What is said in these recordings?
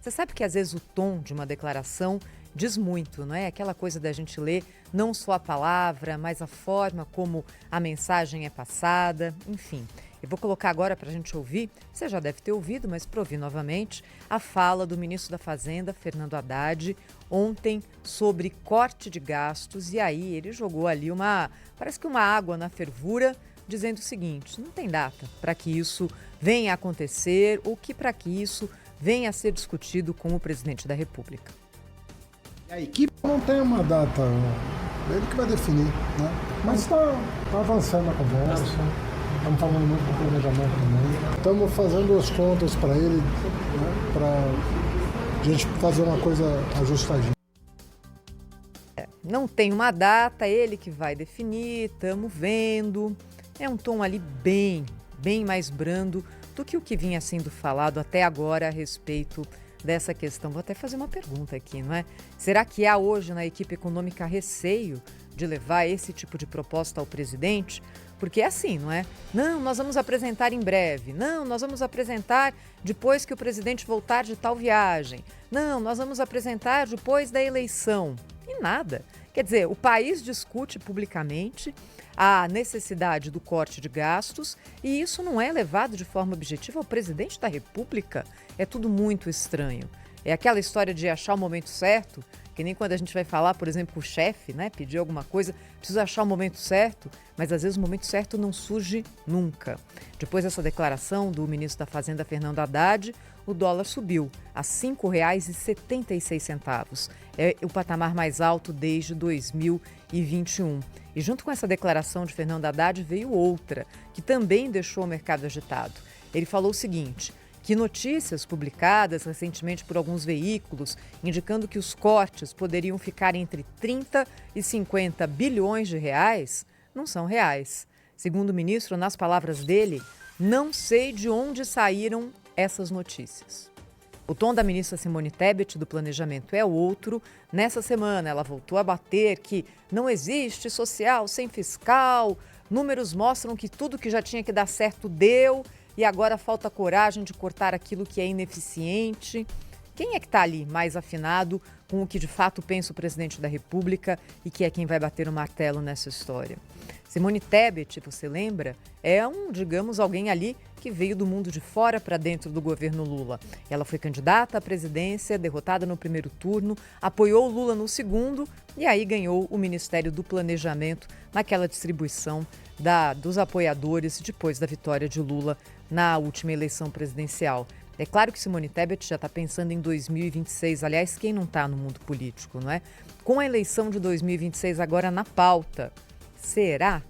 Você sabe que às vezes o tom de uma declaração diz muito, não é? Aquela coisa da gente ler não só a palavra, mas a forma como a mensagem é passada, enfim. Eu vou colocar agora para a gente ouvir, você já deve ter ouvido, mas para ouvir novamente, a fala do ministro da Fazenda, Fernando Haddad, ontem sobre corte de gastos. E aí ele jogou ali parece que uma água na fervura, dizendo o seguinte: não tem data para que isso venha a acontecer ou que para que isso venha a ser discutido com o presidente da República. A equipe não tem uma data, ele que vai definir, né? Mas está avançando a conversa, estamos falando muito do planejamento também, estamos fazendo as contas para ele, né? Para a gente fazer uma coisa ajustadinha. Não tem uma data, ele que vai definir, estamos vendo. É um tom ali bem mais brando do que o que vinha sendo falado até agora a respeito dessa questão. Vou até fazer uma pergunta aqui, não é? Será que há hoje na equipe econômica receio de levar esse tipo de proposta ao presidente? Porque é assim, não é? Não, nós vamos apresentar em breve. Não, nós vamos apresentar depois que o presidente voltar de tal viagem. Não, nós vamos apresentar depois da eleição. E nada. Quer dizer, o país discute publicamente a necessidade do corte de gastos e isso não é levado de forma objetiva ao presidente da República. É tudo muito estranho. É aquela história de achar o momento certo, que nem quando a gente vai falar, por exemplo, com o chefe, né, pedir alguma coisa, precisa achar o momento certo, mas às vezes o momento certo não surge nunca. Depois dessa declaração do ministro da Fazenda, Fernando Haddad, o dólar subiu a R$ 5,76. É o patamar mais alto desde 2021. E junto com essa declaração de Fernando Haddad veio outra, que também deixou o mercado agitado. Ele falou o seguinte: que notícias publicadas recentemente por alguns veículos indicando que os cortes poderiam ficar entre 30 e 50 bilhões de reais não são reais. Segundo o ministro, nas palavras dele, não sei de onde saíram essas notícias. O tom da ministra Simone Tebet do Planejamento é outro. Nessa semana, ela voltou a bater que não existe social sem fiscal, números mostram que tudo que já tinha que dar certo deu e agora falta coragem de cortar aquilo que é ineficiente. Quem é que está ali mais afinado com o que de fato pensa o presidente da República e que é quem vai bater o martelo nessa história? Simone Tebet, você lembra, é digamos, alguém ali que veio do mundo de fora para dentro do governo Lula. Ela foi candidata à presidência, derrotada no primeiro turno, apoiou Lula no segundo e aí ganhou o Ministério do Planejamento naquela distribuição dos apoiadores depois da vitória de Lula na última eleição presidencial. É claro que Simone Tebet já está pensando em 2026. Aliás, quem não está no mundo político, não é? Com a eleição de 2026 agora na pauta, será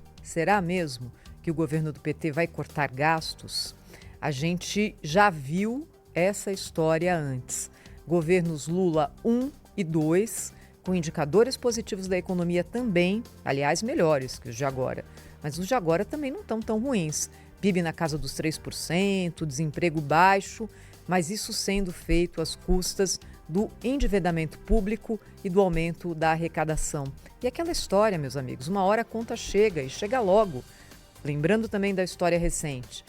mesmo que o governo do PT vai cortar gastos? A gente já viu essa história antes. Governos Lula 1 e 2, com indicadores positivos da economia também, aliás, melhores que os de agora. Mas os de agora também não estão tão ruins. PIB na casa dos 3%, desemprego baixo, mas isso sendo feito às custas do endividamento público e do aumento da arrecadação. E aquela história, meus amigos, uma hora a conta chega e chega logo. Lembrando também da história recente.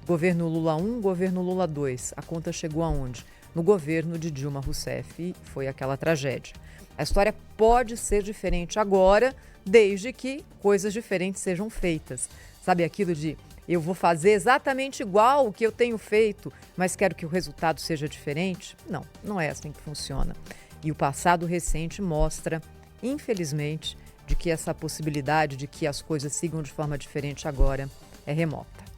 Governo Lula 1, governo Lula 2. A conta chegou aonde? No governo de Dilma Rousseff e foi aquela tragédia. A história pode ser diferente agora, desde que coisas diferentes sejam feitas. Sabe aquilo de eu vou fazer exatamente igual o que eu tenho feito, mas quero que o resultado seja diferente? Não, não é assim que funciona. E o passado recente mostra, infelizmente, de que essa possibilidade de que as coisas sigam de forma diferente agora é remota.